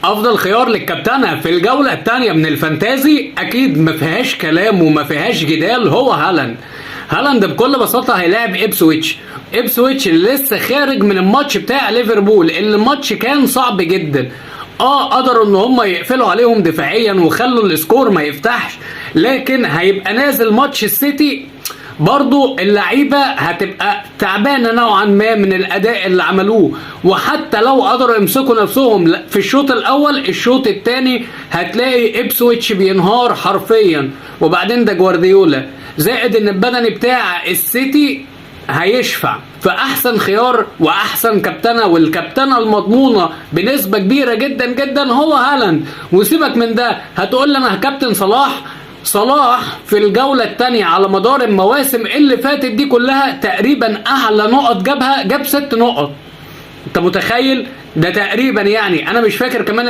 افضل خيار للكابتنة في الجولة الثانية من الفانتازي اكيد ما فيهاش كلام وما فيهاش جدال، هو هالاند. هالاند بكل بساطة هيلاعب ابسويتش. ابسويتش اللي لسه خارج من الماتش بتاع ليفربول، اللي الماتش كان صعب جدا. قدروا ان هم يقفلوا عليهم دفاعيا وخلوا السكور ما يفتحش، لكن هيبقى نازل ماتش السيتي برضو اللعيبة هتبقى تعبانة نوعا ما من الأداء اللي عملوه، وحتى لو قدروا يمسكوا نفسهم في الشوط الأول، الشوط الثاني هتلاقي إبسويتش بينهار حرفيا. وبعدين ده جوارديولا، زائد إن البدني بتاع السيتي هيشفع. فأحسن خيار وأحسن كابتنة والكابتنة المضمونة بنسبة كبيرة جدا جدا هو هالاند. وسيبك من ده، هتقول لي أنا كابتن صلاح. صلاح في الجولة الثانية على مدار المواسم اللي فاتت دي كلها تقريبا أعلى نقط جابها، جاب 6 نقط. أنت متخيل؟ ده تقريبا يعني أنا مش فاكر كمان